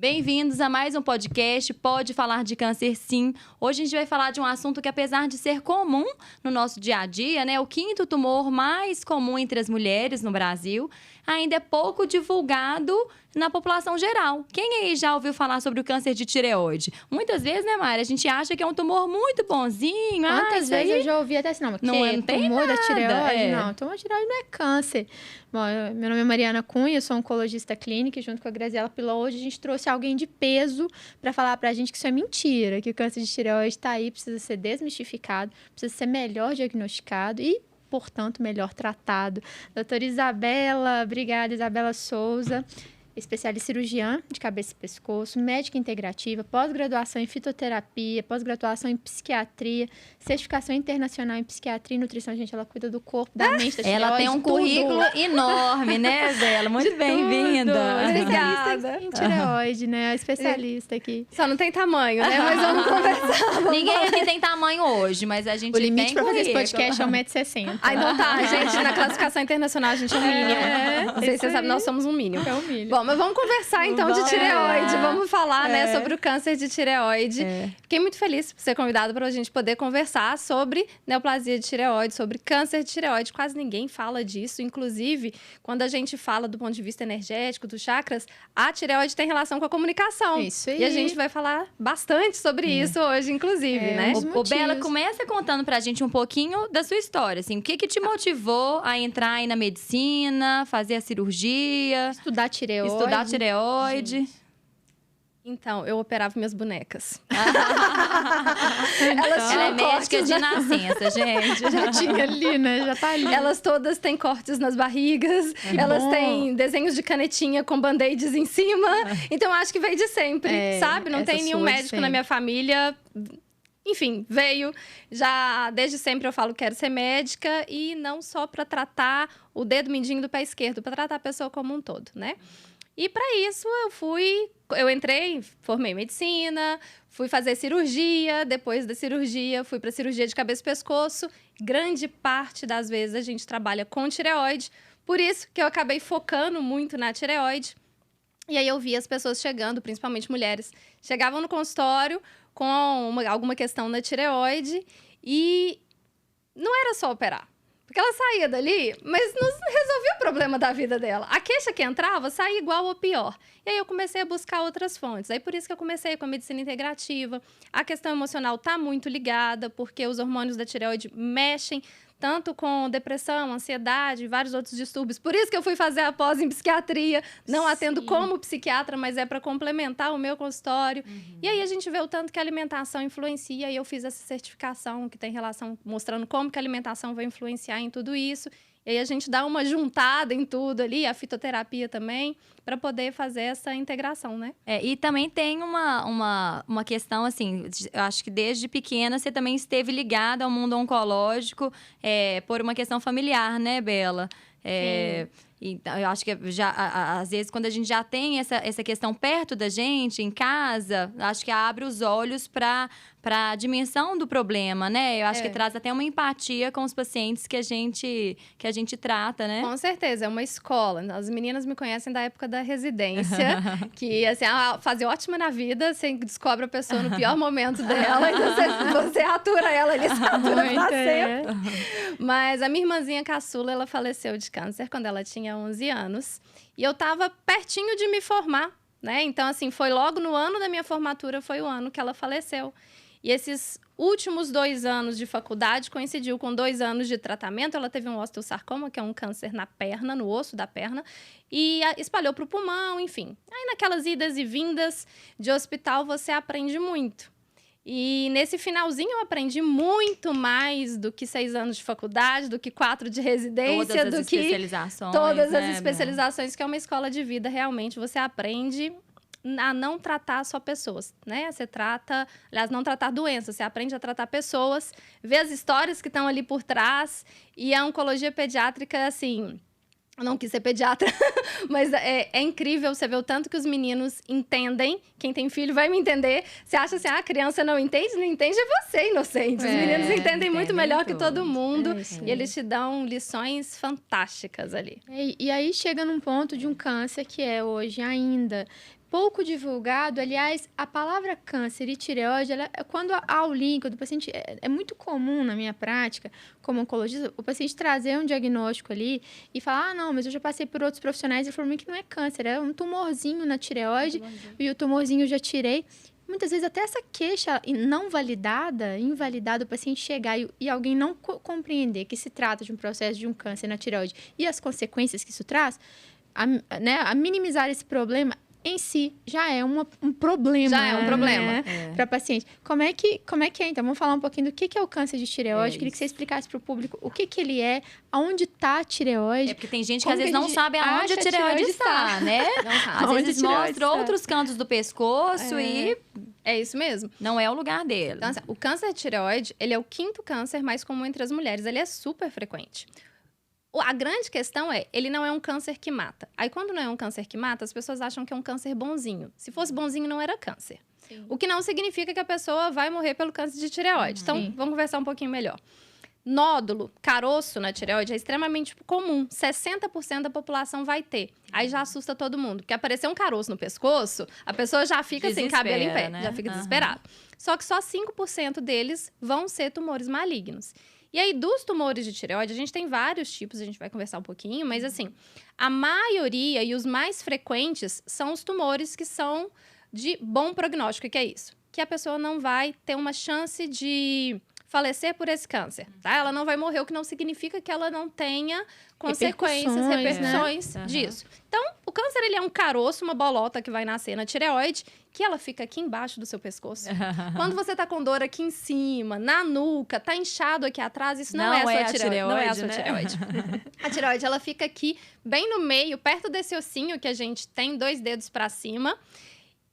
Bem-vindos a mais um podcast Pode Falar de Câncer Sim. Hoje a gente vai falar de um assunto que, apesar de ser comum no nosso dia a dia, né, o quinto tumor mais comum entre as mulheres no Brasil, ainda é pouco divulgado na população geral. Quem aí já ouviu falar sobre o câncer de tireoide? Muitas vezes, né, Mari? A gente acha que é um tumor muito bonzinho. Quantas vezes eu já ouvi até assim, não tem nada. tumor da tireoide? Não, tumor da tireoide não é câncer. Bom, meu nome é Mariana Cunha, eu sou oncologista clínica, e junto com a Graziela Piló, hoje a gente trouxe alguém de peso para falar pra gente que isso é mentira, que o câncer de tireoide está aí, precisa ser desmistificado, precisa ser melhor diagnosticado e, portanto, melhor tratado. Doutora Isabela, obrigada, Isabela Souza, especialista cirurgiã de cabeça e pescoço, médica integrativa, pós-graduação em fitoterapia, pós-graduação em psiquiatria, certificação internacional em psiquiatria e nutrição. Gente, ela cuida do corpo, da mente, da tireoide. Ela tem um currículo enorme, né, Zela? Muito bem-vinda. Especialista em tireoide, né? A especialista aqui. Só não tem tamanho, né? Mas vamos conversar. Ninguém aqui tem tamanho hoje, mas a gente O limite tem para fazer esse currículo. podcast é 1,60m. Ah, então tá, gente. Na classificação internacional, a gente é um mínimo. Não sei se isso você sabe, aí. nós somos um mínimo. É um milho. Bom, mas vamos conversar então de tireoide. Vamos falar, né, sobre o câncer de tireoide. Fiquei muito feliz por ser convidada para a gente poder conversar sobre neoplasia de tireoide, sobre câncer de tireoide. Quase ninguém fala disso. Inclusive, quando a gente fala do ponto de vista energético, dos chakras, a tireoide tem relação com a comunicação. Isso aí. E a gente vai falar bastante sobre isso hoje, inclusive, né? Ô, Bela, começa contando pra gente um pouquinho da sua história, assim. O que te motivou a entrar aí na medicina, fazer a cirurgia, Estudar tireoide. estudar tireoide? Então, eu operava minhas bonecas. Ela é médica de nascença, gente. Já tinha ali, né? Já tá ali. Elas todas têm cortes nas barrigas, elas bom. têm desenhos de canetinha com band-aids em cima. Então, acho que veio de sempre, sabe? Não essa tem nenhum sua de médico sempre. na minha família. Enfim, veio. Já desde sempre eu falo que quero ser médica e não só para tratar o dedo mindinho do pé esquerdo, para tratar a pessoa como um todo, né? E para isso eu entrei, formei medicina, fui fazer cirurgia, depois da cirurgia fui para cirurgia de cabeça e pescoço. Grande parte das vezes a gente trabalha com tireoide, por isso que eu acabei focando muito na tireoide. E aí eu vi as pessoas chegando, principalmente mulheres, chegavam no consultório com alguma questão na tireoide e não era só operar. Porque ela saía dali, mas não resolvia o problema da vida dela. A queixa que entrava saía igual ou pior. E aí eu comecei a buscar outras fontes. Aí por isso que eu comecei com a medicina integrativa. A questão emocional está muito ligada, porque os hormônios da tireoide mexem tanto com depressão, ansiedade e vários outros distúrbios. Por isso que eu fui fazer a pós em psiquiatria. Não atendo como psiquiatra, mas é para complementar o meu consultório. E aí a gente vê o tanto que a alimentação influencia. E eu fiz essa certificação que tem relação, mostrando como que a alimentação vai influenciar em tudo isso. E aí a gente dá uma juntada em tudo ali, a fitoterapia também, para poder fazer essa integração, né? E também tem uma questão, assim, eu acho que desde pequena você também esteve ligada ao mundo oncológico por uma questão familiar, né, Bela? Então, eu acho que às vezes, quando a gente já tem essa questão perto da gente, em casa, acho que abre os olhos para a dimensão do problema, né? Eu acho que traz até uma empatia com os pacientes que a gente trata, né? Com certeza, é uma escola. As meninas me conhecem da época da residência, que, assim, a fase ótima na vida, você descobre a pessoa no pior momento dela, e você atura ela, ele se atura pra sempre. Mas a minha irmãzinha caçula, ela faleceu de câncer quando ela tinha 11 anos. E eu tava pertinho de me formar, né? Então, assim, foi logo no ano da minha formatura, foi o ano que ela faleceu. E esses últimos 2 anos de faculdade coincidiu com 2 anos de tratamento. Ela teve um osteosarcoma, que é um câncer na perna, no osso da perna, e espalhou para o pulmão, enfim. Aí, naquelas idas e vindas de hospital, você aprende muito. E nesse finalzinho eu aprendi muito mais do que 6 anos de faculdade, do que 4 de residência, Todas as especializações, todas né, as especializações, que é uma escola de vida, realmente. Você aprende a não tratar só pessoas, né? Você trata, aliás, não tratar doenças, você aprende a tratar pessoas, ver as histórias que estão ali por trás. E a oncologia pediátrica, assim, eu não quis ser pediatra, mas é incrível você ver o tanto que os meninos entendem. Quem tem filho vai me entender. Você acha assim, a criança não entende? Não entende é você, inocente. Os meninos entendem muito melhor que todo mundo. E eles te dão lições fantásticas ali. E aí chega num ponto de um câncer que é hoje ainda pouco divulgado. Aliás, a palavra câncer e tireoide, quando há o link do paciente, é muito comum na minha prática, como oncologista, o paciente trazer um diagnóstico ali e falar, não, mas eu já passei por outros profissionais e falaram que não é câncer, é um tumorzinho na tireoide, e o tumorzinho eu já tirei. Muitas vezes até essa queixa não validada, invalidada, o paciente chegar e alguém não compreender que se trata de um processo de um câncer na tireoide e as consequências que isso traz, a minimizar esse problema em si já é um problema. Já é um problema. Para paciente. Como é que é, então? Vamos falar um pouquinho do que é o câncer de tireoide. Queria que você explicasse para o público o que ele é, aonde está a tireoide. Porque tem gente que às vezes não sabe aonde a tireoide está, né? Às vezes mostra outros cantos do pescoço e... É isso mesmo. Não é o lugar dele. Então, assim, o câncer de tireoide, ele é o 5º câncer mais comum entre as mulheres. Ele é super frequente. A grande questão ele não é um câncer que mata. Aí, quando não é um câncer que mata, as pessoas acham que é um câncer bonzinho. Se fosse bonzinho, não era câncer. Sim. O que não significa que a pessoa vai morrer pelo câncer de tireoide. Então, vamos conversar um pouquinho melhor. Nódulo, caroço na tireoide é extremamente comum. 60% da população vai ter. Aí já assusta todo mundo. Porque aparecer um caroço no pescoço, a pessoa já fica sem cabelo em pé. Né? Já fica desesperada. Só que só 5% deles vão ser tumores malignos. E aí, dos tumores de tireoide, a gente tem vários tipos, a gente vai conversar um pouquinho, mas assim, a maioria e os mais frequentes são os tumores que são de bom prognóstico. O que é isso? Que a pessoa não vai ter uma chance de falecer por esse câncer, tá? Ela não vai morrer, o que não significa que ela não tenha consequências, repercussões disso. Então, o câncer, ele é um caroço, uma bolota que vai nascer na tireoide, que ela fica aqui embaixo do seu pescoço. Quando você tá com dor aqui em cima, na nuca, tá inchado aqui atrás, isso não é a sua tireoide. Não é a sua tireoide. A tireoide, ela fica aqui, bem no meio, perto desse ossinho que a gente tem 2 dedos para cima.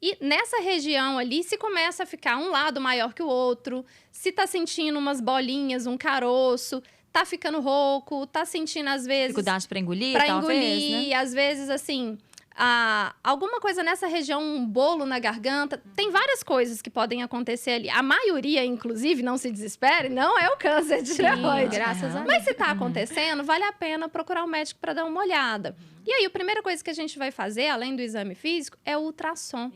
E nessa região ali, se começa a ficar um lado maior que o outro, se tá sentindo umas bolinhas, um caroço, tá ficando rouco, tá sentindo às vezes... Dificuldade para engolir, talvez, né? Às vezes, assim... alguma coisa nessa região, um bolo na garganta. Tem várias coisas que podem acontecer ali. A maioria, inclusive, não se desespere, não é o câncer de tireoide. Graças a Deus. Mas se tá acontecendo, vale a pena procurar um médico para dar uma olhada. E aí, a primeira coisa que a gente vai fazer, além do exame físico, é o ultrassom.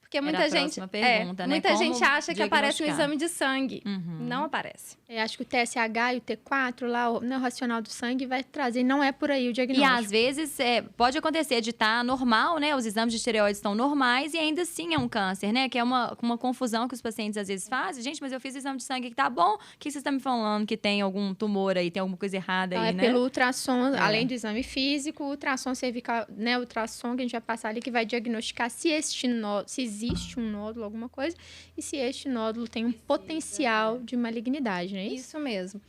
Porque muita gente, pergunta, né? muita gente acha que aparece no exame de sangue. Não aparece. Acho que o TSH e o T4 lá, o racional do sangue, vai trazer, não é por aí o diagnóstico. E às vezes pode acontecer de estar normal, né? Os exames de tireoide estão normais e ainda assim é um câncer, né? Que é uma confusão que os pacientes às vezes fazem. Gente, mas eu fiz o exame de sangue que tá bom. O que você está me falando que tem algum tumor aí, tem alguma coisa errada aí, né? Pelo ultrassom, além do exame físico, o ultrassom cervical, né? O ultrassom que a gente vai passar ali, que vai diagnosticar se existe um nódulo, alguma coisa, e se este nódulo tem um potencial de malignidade, não é isso? Isso mesmo.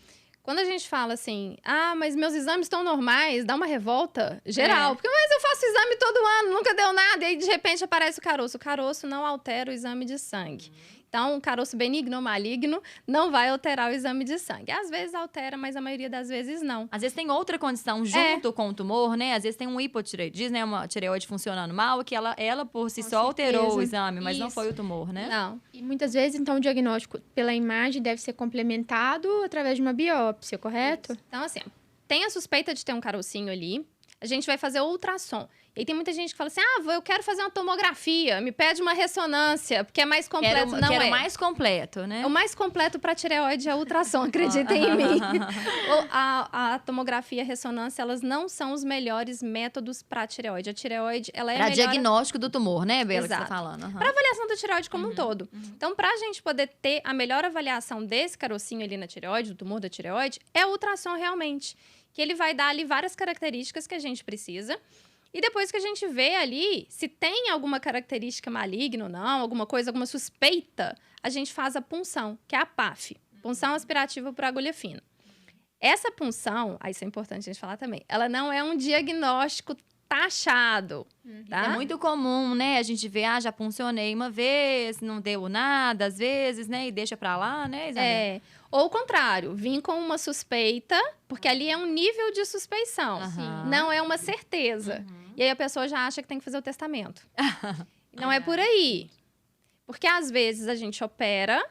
Quando a gente fala assim, mas meus exames estão normais, dá uma revolta geral. Porque, mas eu faço exame todo ano, nunca deu nada, e aí de repente aparece o caroço. O caroço não altera o exame de sangue. Então, um caroço benigno ou maligno não vai alterar o exame de sangue. Às vezes altera, mas a maioria das vezes não. Às vezes tem outra condição junto com o tumor, né? Às vezes tem um hipotireoidismo, né? Uma tireoide funcionando mal, que ela por si só alterou o exame, mas não foi o tumor, né? Não. E muitas vezes, então, o diagnóstico pela imagem deve ser complementado através de uma biópsia, correto? Isso. Então, assim, tem a suspeita de ter um carocinho ali, a gente vai fazer o ultrassom. E aí tem muita gente que fala assim, eu quero fazer uma tomografia, me pede uma ressonância, porque é mais completo. Quero mais completo, né? O mais completo para tireoide é o ultrassom, acreditem em mim. A tomografia e a ressonância, elas não são os melhores métodos para tireoide. A tireoide, ela é pra melhor... diagnóstico do tumor, né, Bela, Exato. que você tá falando. Para avaliação da tireoide como um todo. Então, para a gente poder ter a melhor avaliação desse carocinho ali na tireoide, do tumor da tireoide, é o ultrassom realmente. Que ele vai dar ali várias características que a gente precisa. E depois que a gente vê ali se tem alguma característica maligna ou não, alguma coisa, alguma suspeita, a gente faz a punção, que é a PAF, punção aspirativa por agulha fina. Essa punção, isso é importante a gente falar também, ela não é um diagnóstico taxado. Tá? É muito comum, né? A gente vê, já puncionei uma vez, não deu nada, às vezes, né? E deixa pra lá, né, Isabel? Ou o contrário, vim com uma suspeita, porque ali é um nível de suspeição, não é uma certeza. E aí a pessoa já acha que tem que fazer o testamento. Não é por aí. Porque às vezes a gente opera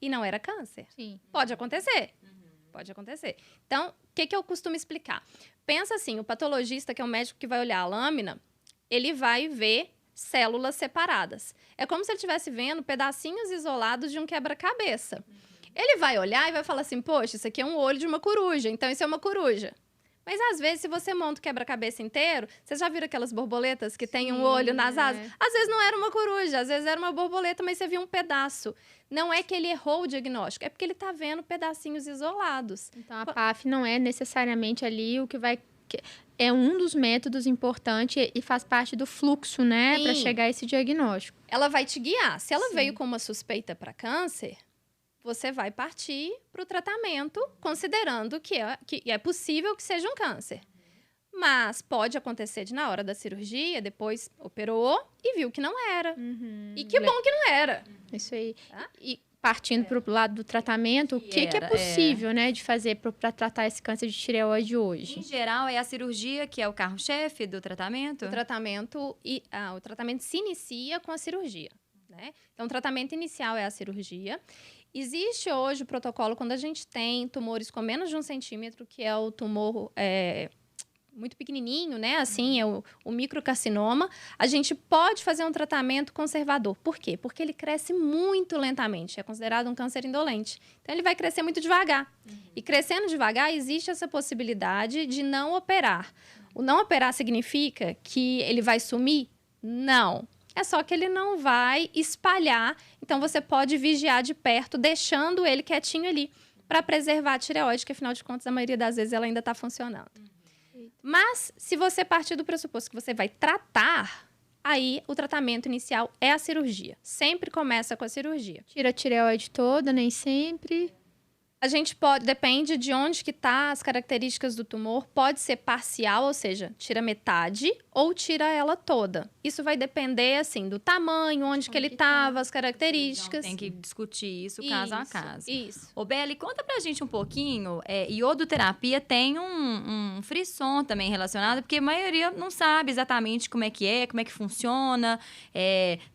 e não era câncer. Sim. Pode acontecer. Pode acontecer. Então, o que eu costumo explicar? Pensa assim, o patologista, que é o médico que vai olhar a lâmina, ele vai ver células separadas. É como se ele estivesse vendo pedacinhos isolados de um quebra-cabeça. Ele vai olhar e vai falar assim, poxa, isso aqui é um olho de uma coruja, então isso é uma coruja. Mas, às vezes, se você monta o quebra-cabeça inteiro, vocês já viram aquelas borboletas que tem um olho nas asas? Às vezes não era uma coruja, às vezes era uma borboleta, mas você viu um pedaço. Não é que ele errou o diagnóstico, é porque ele está vendo pedacinhos isolados. Então, a PAF não é necessariamente ali o que vai... É um dos métodos importantes e faz parte do fluxo, né? Para chegar a esse diagnóstico. Ela vai te guiar. Se ela veio com uma suspeita para câncer, você vai partir para o tratamento, considerando que é possível que seja um câncer. Mas pode acontecer de, na hora da cirurgia, depois operou e viu que não era. E que bom que não era. Isso aí. Tá? E partindo para o lado do tratamento, o que é possível, né, de fazer para tratar esse câncer de tireoide hoje? Em geral, é a cirurgia que é o carro-chefe do tratamento? O tratamento se inicia com a cirurgia, né? Então, o tratamento inicial é a cirurgia. Existe hoje o protocolo quando a gente tem tumores com menos de 1 centímetro, que é o tumor muito pequenininho, né? Assim, é o microcarcinoma. A gente pode fazer um tratamento conservador. Por quê? Porque ele cresce muito lentamente. É considerado um câncer indolente. Então, ele vai crescer muito devagar. E crescendo devagar, existe essa possibilidade de não operar. O não operar significa que ele vai sumir? Não. É só que ele não vai espalhar. Então, você pode vigiar de perto, deixando ele quietinho ali, para preservar a tireoide, que, afinal de contas, a maioria das vezes ela ainda está funcionando. Mas, se você partir do pressuposto que você vai tratar, aí o tratamento inicial é a cirurgia. Sempre começa com a cirurgia. Tira a tireoide toda, nem sempre... A gente pode, depende de onde que tá as características do tumor, pode ser parcial, ou seja, tira metade ou tira ela toda. Isso vai depender, assim, do tamanho, onde que ele tava, as características. Então, tem que discutir isso caso a caso. Isso. Ô, Beli, conta pra gente um pouquinho, iodoterapia tem um frisson também relacionado, porque a maioria não sabe exatamente como é que funciona,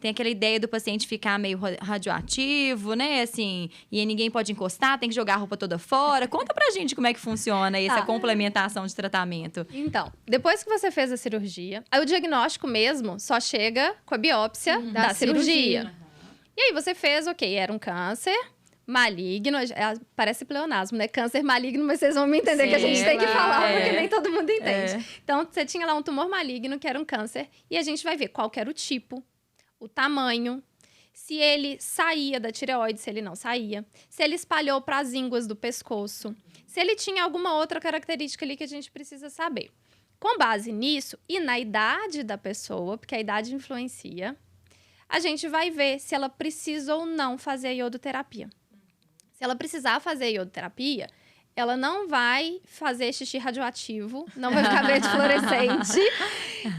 tem aquela ideia do paciente ficar meio radioativo, né, assim, e ninguém pode encostar, tem que jogar a roupa toda fora. Conta pra gente como é que funciona essa complementação de tratamento. Então, depois que você fez a cirurgia, aí o diagnóstico mesmo só chega com a biópsia da cirurgia. E aí você fez, era um câncer maligno, parece pleonasmo, né? Câncer maligno, mas vocês vão me entender que a gente tem que falar, porque nem todo mundo entende. Então, você tinha lá um tumor maligno, que era um câncer, e a gente vai ver qual que era o tipo, o tamanho, se ele saía da tireoide, se ele não saía, se ele espalhou para as ínguas do pescoço, se ele tinha alguma outra característica ali que a gente precisa saber. Com base nisso e na idade da pessoa, porque a idade influencia, a gente vai ver se ela precisa ou não fazer a iodoterapia. Se ela precisar fazer a iodoterapia, ela não vai fazer xixi radioativo, não vai ficar verde fluorescente.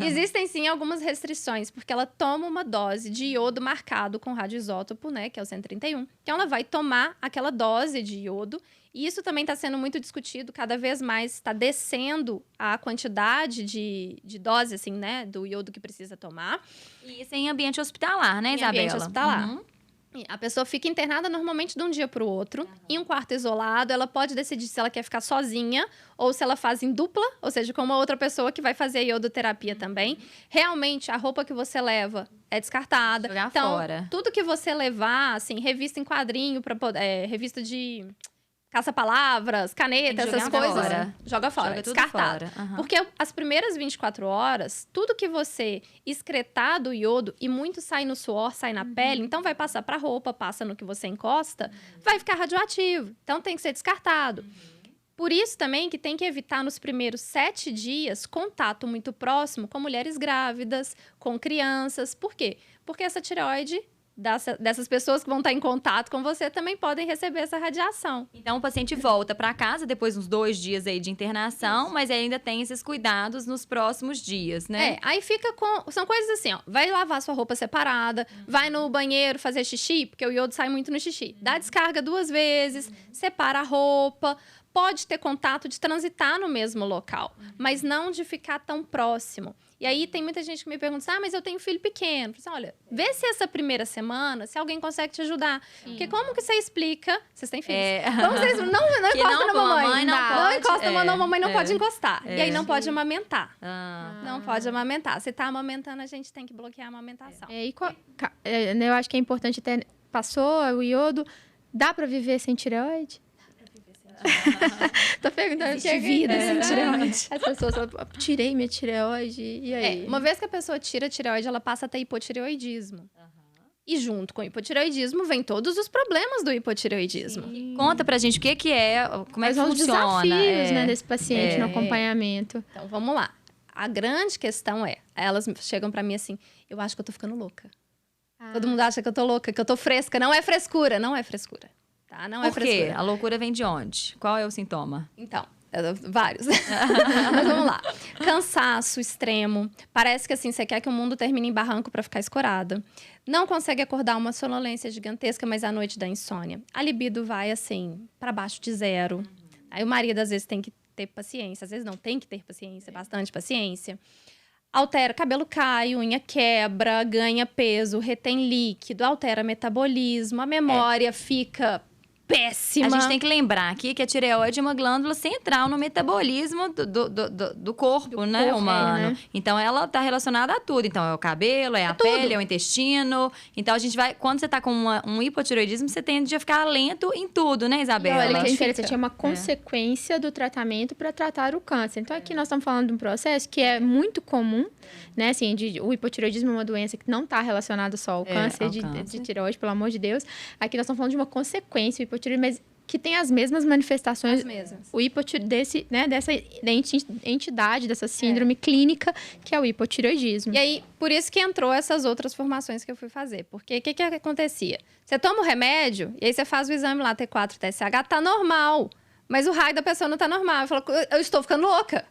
Existem, sim, algumas restrições, porque ela toma uma dose de iodo marcado com radioisótopo, né, que é o 131. Então, ela vai tomar aquela dose de iodo. E isso também está sendo muito discutido, cada vez mais está descendo a quantidade de dose, assim, né, do iodo que precisa tomar. E isso é em ambiente hospitalar, né, Isabela? Em ambiente hospitalar. A pessoa fica internada normalmente de um dia para o outro, em um quarto isolado. Ela pode decidir se ela quer ficar sozinha ou se ela faz em dupla, ou seja, com uma outra pessoa que vai fazer a iodoterapia também. Realmente, a roupa que você leva é descartada. Jogar então, fora. Tudo que você levar, assim, revista em quadrinho, revista de caça-palavras, caneta, essas coisas, joga fora, descartado. Porque as primeiras 24 horas, tudo que você excretar do iodo, e muito sai no suor, sai na pele, então vai passar pra roupa, passa no que você encosta, vai ficar radioativo. Então tem que ser descartado. Por isso também que tem que evitar nos primeiros 7 dias contato muito próximo com mulheres grávidas, com crianças. Por quê? Porque essa tireoide dessas pessoas que vão estar em contato com você também podem receber essa radiação. Então, o paciente volta para casa depois de uns 2 dias aí de internação, mas ainda tem esses cuidados nos próximos dias, né? Aí fica com... São coisas assim, vai lavar sua roupa separada, vai no banheiro fazer xixi, porque o iodo sai muito no xixi. Dá descarga 2 vezes, separa a roupa. Pode ter contato de transitar no mesmo local, mas não de ficar tão próximo. E aí tem muita gente que me pergunta, mas eu tenho filho pequeno. Eu falo assim, olha, vê se essa primeira semana, se alguém consegue te ajudar. Porque como que você explica... Vocês têm filhos? Como vocês não encosta na mamãe. Não encosta na mamãe, não pode encostar. E aí não pode amamentar. Não pode amamentar. Se tá amamentando, a gente tem que bloquear a amamentação. Eu acho que é importante até... Passou o iodo, dá pra viver sem tireoide? Tô perguntando. Existe vida sem tireoide. As pessoas falam, tirei minha tireoide, e aí? Uma vez que a pessoa tira a tireoide, ela passa a ter hipotireoidismo. E junto com o hipotireoidismo vem todos os problemas do hipotireoidismo. Conta pra gente o que é, como é que funciona. Os desafios, né, desse paciente no acompanhamento. Então, vamos lá. A grande questão elas chegam pra mim assim, eu acho que eu tô ficando louca. Todo mundo acha que eu tô louca, que eu tô fresca. Não é frescura, não é frescura. Tá? Não é frescura. Por quê? A loucura vem de onde? Qual é o sintoma? Então, vários. Mas vamos lá. Cansaço extremo. Parece que assim, você quer que o mundo termine em barranco pra ficar escorada. Não consegue acordar, uma sonolência gigantesca, mas à noite dá insônia. A libido vai assim, pra baixo de 0. Aí o marido às vezes tem que ter paciência, às vezes não tem que ter paciência, bastante paciência. Altera, cabelo cai, unha quebra, ganha peso, retém líquido, altera metabolismo, a memória fica péssima. A gente tem que lembrar aqui que a tireoide é uma glândula central no metabolismo do corpo, né, humano. Então, ela está relacionada a tudo. Então, é o cabelo, é a pele, é o intestino. Então, a gente vai... Quando você está com um hipotireoidismo, você tende a ficar lento em tudo, né, Isabela? Olha, que interessante. É uma consequência do tratamento para tratar o câncer. Então, aqui nós estamos falando de um processo que é muito comum, né? Assim, o hipotireoidismo é uma doença que não está relacionada só ao câncer de tireoide, pelo amor de Deus. Aqui nós estamos falando de uma consequência, o hipotireoidismo, mas que tem as mesmas manifestações. As mesmas. O dessa entidade, dessa síndrome clínica, que é o hipotireoidismo. E aí, por isso que entrou essas outras formações que eu fui fazer. Porque o que acontecia? Você toma o remédio, e aí você faz o exame lá, T4, TSH, tá normal. Mas o raio da pessoa não tá normal. Eu falo, eu estou ficando louca.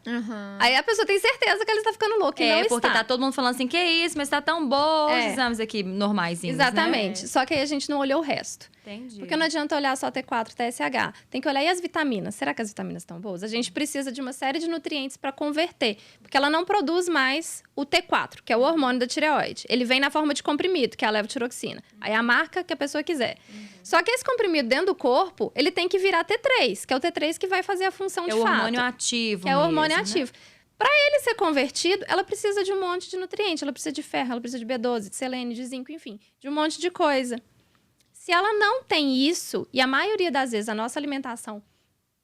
Aí a pessoa tem certeza que ela está ficando louca e não está. Porque tá todo mundo falando assim, que isso, mas tá tão bom os exames aqui normaisinhos, exatamente. Né? Só que aí a gente não olhou o resto. Entendi. Porque não adianta olhar só T4, TSH. Tem que olhar e as vitaminas. Será que as vitaminas estão boas? A gente precisa de uma série de nutrientes para converter. Porque ela não produz mais o T4, que é o hormônio da tireoide. Ele vem na forma de comprimido, que é a levotiroxina. Aí é a marca que a pessoa quiser. Só que esse comprimido dentro do corpo, ele tem que virar T3, que é o T3 que vai fazer a função de fato. É o hormônio ativo que é o hormônio ativo. Né? Para ele ser convertido, ela precisa de um monte de nutrientes. Ela precisa de ferro, ela precisa de B12, de selênio, de zinco, enfim. De um monte de coisa. Se ela não tem isso, e a maioria das vezes a nossa alimentação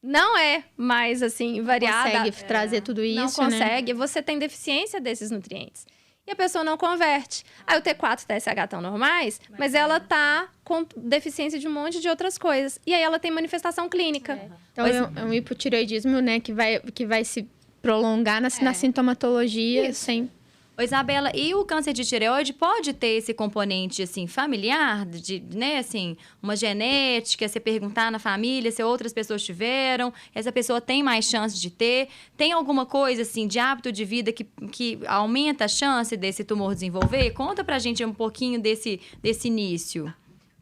não é mais, assim, variada. Consegue trazer tudo isso, não consegue. Você tem deficiência desses nutrientes. E a pessoa não converte. Aí o T4 e o TSH estão normais, mas ela tá com deficiência de um monte de outras coisas. E aí ela tem manifestação clínica. Então, é um hipotireoidismo, né, que vai se prolongar na sintomatologia sem... Ô, Isabela, e o câncer de tireoide pode ter esse componente, assim, familiar, né, assim, uma genética, você perguntar na família se outras pessoas tiveram, essa pessoa tem mais chance de ter? Tem alguma coisa, assim, de hábito de vida que aumenta a chance desse tumor desenvolver? Conta pra gente um pouquinho desse início.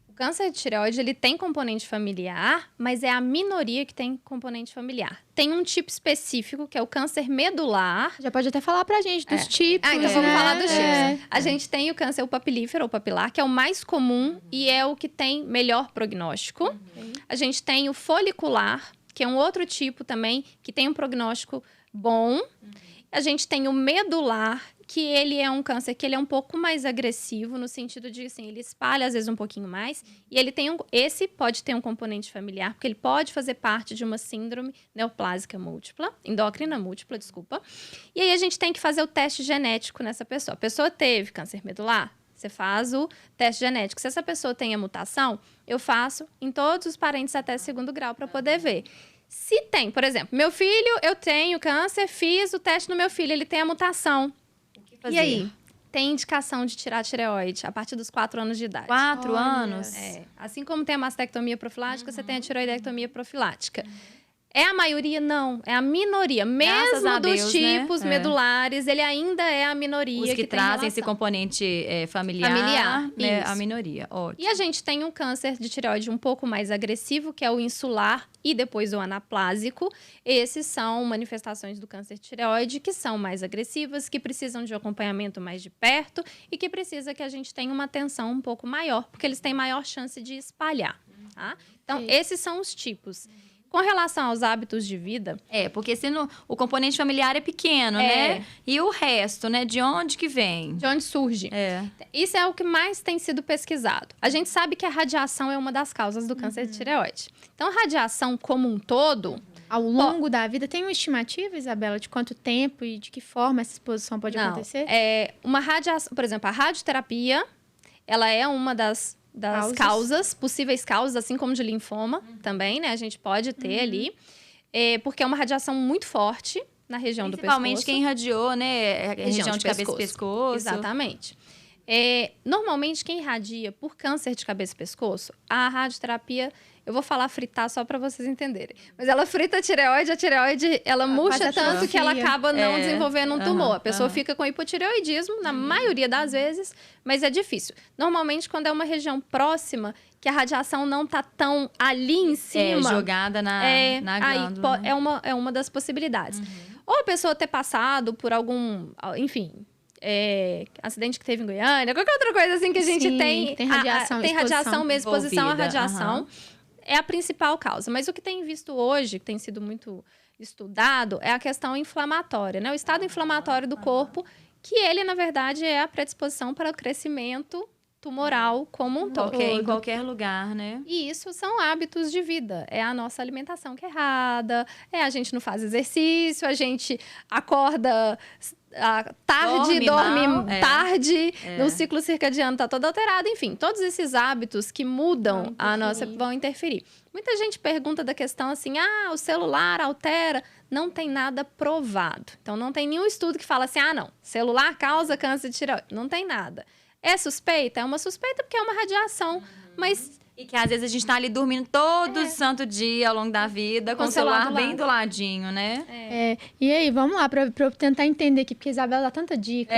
O câncer de tireoide, ele tem componente familiar, mas é a minoria que tem componente familiar. Tem um tipo específico, que é o câncer medular. Já pode até falar pra gente dos tipos, então vamos falar dos tipos. A gente tem o câncer papilífero ou papilar, que é o mais comum e é o que tem melhor prognóstico. A gente tem o folicular, que é um outro tipo também, que tem um prognóstico bom. A gente tem o medular, que ele é um câncer que ele é um pouco mais agressivo, no sentido de, assim, ele espalha às vezes um pouquinho mais. E ele tem esse pode ter um componente familiar, porque ele pode fazer parte de uma síndrome neoplásica múltipla, endócrina múltipla, desculpa. E aí a gente tem que fazer o teste genético nessa pessoa. A pessoa teve câncer medular, você faz o teste genético. Se essa pessoa tem a mutação, eu faço em todos os parentes até 2º grau para poder ver. Se tem, por exemplo, meu filho, eu tenho câncer, fiz o teste no meu filho, ele tem a mutação. E aí? Tem indicação de tirar a tireoide a partir dos 4 anos de idade. 4 anos? Assim como tem a mastectomia profilática, você tem a tireoidectomia profilática. É a maioria? Não, é a minoria. Mesmo a dos Deus, tipos né? medulares, ele ainda é a minoria. Os que tem trazem esse relação. componente familiar, né? Isso. A minoria, ótimo. E a gente tem um câncer de tireoide um pouco mais agressivo, que é o insular e depois o anaplásico. Esses são manifestações do câncer de tireoide que são mais agressivas, que precisam de um acompanhamento mais de perto e que precisa que a gente tenha uma atenção um pouco maior, porque eles têm maior chance de espalhar, tá? Então, esses são os tipos. Com relação aos hábitos de vida... Porque o componente familiar é pequeno, né? E o resto, né? De onde que vem? De onde surge? Isso é o que mais tem sido pesquisado. A gente sabe que a radiação é uma das causas do câncer de tireoide. Então, a radiação como um todo... Ao longo da vida, tem uma estimativa, Isabela, de quanto tempo e de que forma essa exposição pode acontecer? Uma radiação... Por exemplo, a radioterapia, ela é uma das possíveis causas, assim como de linfoma também, né? A gente pode ter ali, porque é uma radiação muito forte na região do pescoço. Principalmente quem irradiou, né? A região de cabeça e pescoço. Exatamente. Normalmente, quem irradia por câncer de cabeça e pescoço, a radioterapia... Eu vou falar fritar só para vocês entenderem. Mas ela frita a tireoide ela murcha tanto que ela acaba não desenvolvendo um tumor. A pessoa fica com hipotireoidismo, na maioria das vezes, mas é difícil. Normalmente, quando é uma região próxima, que a radiação não tá tão ali em cima... jogada na glândula. Aí é uma das possibilidades. Ou a pessoa ter passado por algum... Enfim... acidente que teve em Goiânia, qualquer outra coisa assim que a gente tem. Tem radiação, tem radiação mesmo, exposição à envolvida, radiação. É a principal causa. Mas o que tem visto hoje, que tem sido muito estudado, é a questão inflamatória, né? O estado inflamatório do corpo, que ele, na verdade, é a predisposição para o crescimento tumoral como um todo. Em qualquer lugar, né? E isso são hábitos de vida. É a nossa alimentação que é errada, a gente não faz exercício, a gente acorda... tarde, dorme tarde, o ciclo circadiano está todo alterado, enfim, todos esses hábitos que mudam a nossa vão interferir. Muita gente pergunta da questão assim, o celular altera, não tem nada provado. Então, não tem nenhum estudo que fala assim, não, celular causa câncer de tireoide, não tem nada. É suspeita? É uma suspeita porque é uma radiação, mas... E que às vezes a gente tá ali dormindo todo santo dia ao longo da vida, com o celular bem do ladinho, né? E aí, vamos lá, pra eu tentar entender aqui, porque a Isabela dá tanta dica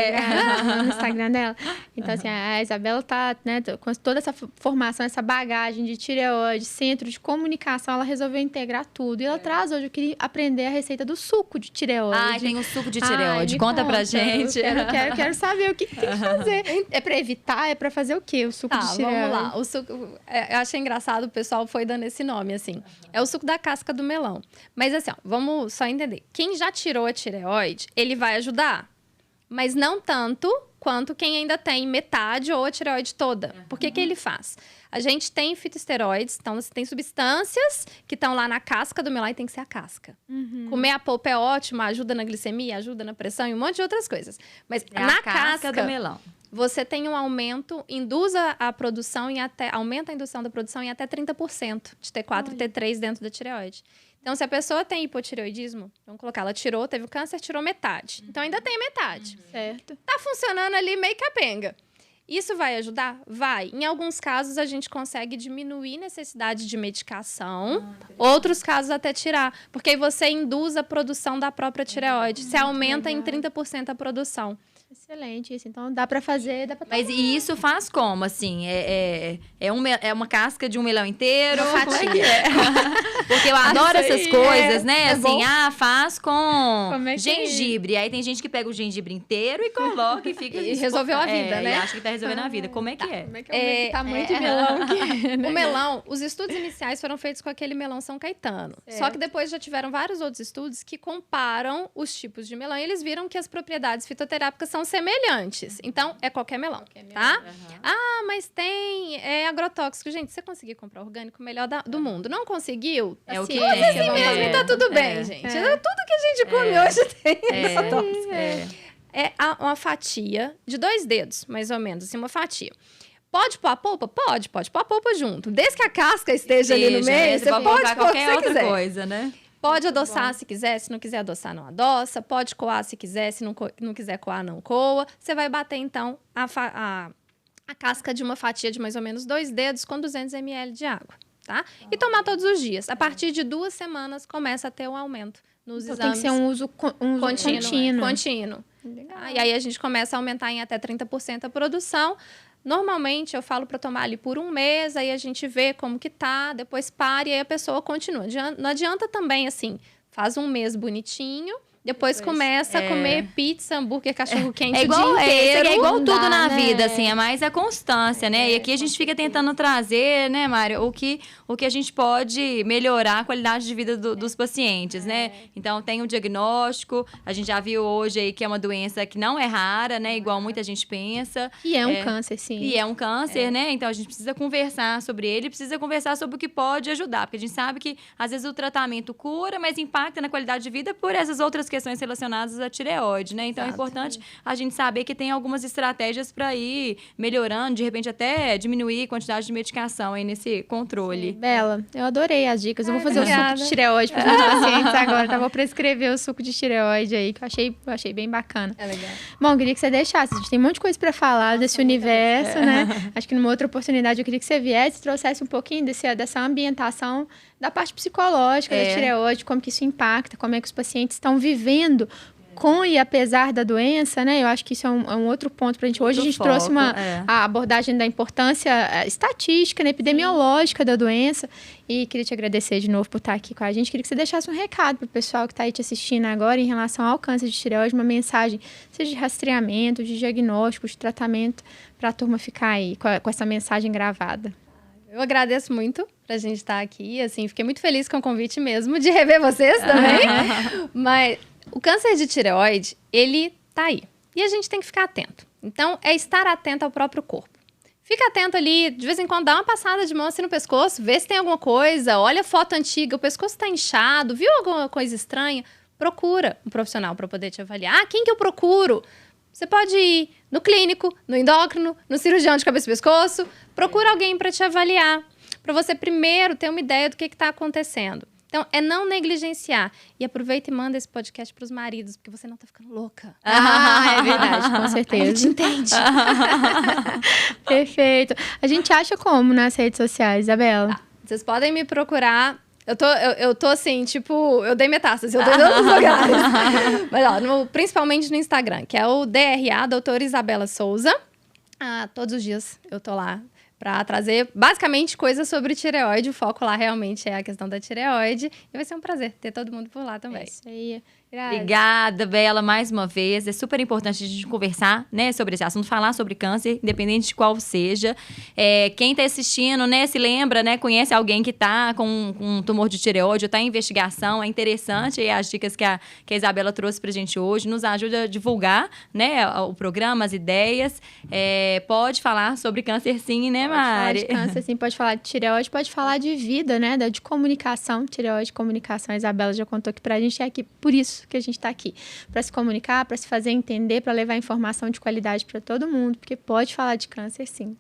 no Instagram dela. Então, assim, a Isabela tá, né, com toda essa formação, essa bagagem de tireoide, centro de comunicação, ela resolveu integrar tudo. E ela traz hoje, eu queria aprender a receita do suco de tireoide. Tem um suco de tireoide. Conta pra gente. Eu quero saber o que tem que fazer. É pra evitar? É pra fazer o quê? O suco de tireoide? Vamos lá. O suco... eu achei engraçado, o pessoal foi dando esse nome, assim. É o suco da casca do melão. Mas, assim, vamos só entender. Quem já tirou a tireoide, ele vai ajudar. Mas não tanto quanto quem ainda tem metade ou a tireoide toda. Por que ele faz? A gente tem fitoesteroides, então você tem substâncias que estão lá na casca do melão e tem que ser a casca. Comer a polpa é ótimo, ajuda na glicemia, ajuda na pressão e um monte de outras coisas. Mas na casca do melão. Você tem um aumento, a produção aumenta a indução da produção em até 30% de T4 e T3 dentro da tireoide. Então, se a pessoa tem hipotireoidismo, vamos colocar, ela tirou, teve o câncer, tirou metade. Então, ainda tem metade. Certo. Tá funcionando ali meio capenga. Isso vai ajudar? Vai. Em alguns casos, a gente consegue diminuir necessidade de medicação. Outros casos, até tirar. Porque aí você induz a produção da própria tireoide. Você aumenta em 30% a produção. Excelente isso. Então, dá pra fazer, dá pra tomar. Mas e isso faz como, assim? É uma casca de um melão inteiro? Uma fatia. Porque eu adoro essas coisas, né? Assim, faz com Como gengibre. Aí tem gente que pega o gengibre inteiro e coloca e fica... E resolveu a vida, né? E acha que tá resolvendo a vida. Como é que é? Como é que é o tamanho de melão que é, né? O melão, os estudos iniciais foram feitos com aquele melão São Caetano. Certo. Só que depois já tiveram vários outros estudos que comparam os tipos de melão e eles viram que as propriedades fitoterápicas são semelhantes. Então, é qualquer melão, tá? Mas tem agrotóxico. Gente, você conseguir comprar orgânico, melhor do mundo. Não conseguiu? É o que Mas tem. assim mesmo, e tá tudo bem, gente. Tudo que a gente come hoje tem agrotóxico. É uma fatia de 2 dedos, mais ou menos, assim, uma fatia. Pode pôr a polpa? Pode pôr a polpa junto. Desde que a casca esteja ali no meio, você pode pôr qualquer outra quiser. coisa, né? Pode adoçar se quiser, se não quiser adoçar, não adoça. Pode coar se quiser, se não quiser coar, não coa. Você vai bater, então, a casca de uma fatia de mais ou menos 2 dedos com 200 ml de água, tá? E tomar todos os dias. A partir de 2 semanas, começa a ter um aumento nos exames. Tem que ser um uso contínuo. E aí a gente começa a aumentar em até 30% a produção. Normalmente eu falo para tomar ali por 1 mês, aí a gente vê como que tá, depois para e aí a pessoa continua. Não adianta também, assim, faz 1 mês bonitinho, depois começa a comer pizza, hambúrguer, cachorro-quente o dia inteiro. É igual tudo na vida, assim, é mais a constância, né? E aqui a gente fica tentando trazer, né, Mário, o que a gente pode melhorar a qualidade de vida dos pacientes, né? Então, tem o diagnóstico, a gente já viu hoje aí que é uma doença que não é rara, né? Igual muita gente pensa. E é um câncer, sim. E é um câncer, né? Então, a gente precisa conversar sobre ele, precisa conversar sobre o que pode ajudar, porque a gente sabe que, às vezes, o tratamento cura, mas impacta na qualidade de vida por essas outras questões relacionadas à tireoide, né? Então, é importante a gente saber que tem algumas estratégias para ir melhorando, de repente até diminuir a quantidade de medicação aí nesse controle. Sim. Bela, eu adorei as dicas. Eu vou fazer o suco de tireoide para os pacientes agora, tá? Vou prescrever o suco de tireoide aí, que eu achei bem bacana. É legal. Bom, eu queria que você deixasse. A gente tem um monte de coisa para falar desse universo, né? Acho que numa outra oportunidade eu queria que você viesse e trouxesse um pouquinho dessa ambientação da parte psicológica da tireoide, como que isso impacta, como é que os pacientes estão vivendo com e apesar da doença, né? Eu acho que isso é um outro ponto para a gente. Hoje a gente trouxe a abordagem da importância estatística, né, epidemiológica da doença. E queria te agradecer de novo por estar aqui com a gente. Queria que você deixasse um recado para o pessoal que está aí te assistindo agora em relação ao câncer de tireoide, uma mensagem, seja de rastreamento, de diagnóstico, de tratamento, para a turma ficar aí com essa mensagem gravada. Eu agradeço muito pra gente estar aqui, assim, fiquei muito feliz com o convite mesmo de rever vocês também. Mas o câncer de tireoide, ele tá aí. E a gente tem que ficar atento. Então, é estar atento ao próprio corpo. Fica atento ali, de vez em quando dá uma passada de mão assim no pescoço, vê se tem alguma coisa, olha a foto antiga, o pescoço tá inchado, viu alguma coisa estranha? Procura um profissional para poder te avaliar. Ah, quem que eu procuro? Você pode ir no clínico, no endócrino, no cirurgião de cabeça e pescoço. Procura alguém para te avaliar, para você primeiro ter uma ideia do que está acontecendo. Então, é não negligenciar. E aproveita e manda esse podcast para os maridos, porque você não tá ficando louca. É verdade, com certeza. A gente entende. Perfeito. A gente acha como nas redes sociais, Isabela? Vocês podem me procurar. Eu tô assim, tipo, eu dei metástase, eu tô em todos os lugares. Mas, ó, principalmente no Instagram, que é o DRA, doutora Isabela Souza. Todos os dias eu tô lá para trazer, basicamente, coisas sobre tireoide. O foco lá realmente é a questão da tireoide. E vai ser um prazer ter todo mundo por lá também. É isso aí. Obrigada, Bela, mais uma vez. É super importante a gente conversar, né, sobre esse assunto, falar sobre câncer, independente de qual seja. Quem está assistindo, né, se lembra, né, conhece alguém que está com um tumor de tireoide ou está em investigação, é interessante. E as dicas que a Isabela trouxe para a gente hoje nos ajuda a divulgar, né, o programa, as ideias. Pode falar sobre câncer sim, né, Mari? Pode falar de câncer sim, pode falar de tireoide, pode falar de vida, né, de comunicação, tireoide, comunicação. A Isabela já contou aqui para a gente, é aqui por isso que a gente está aqui, para se comunicar, para se fazer entender, para levar informação de qualidade para todo mundo, porque pode falar de câncer sim.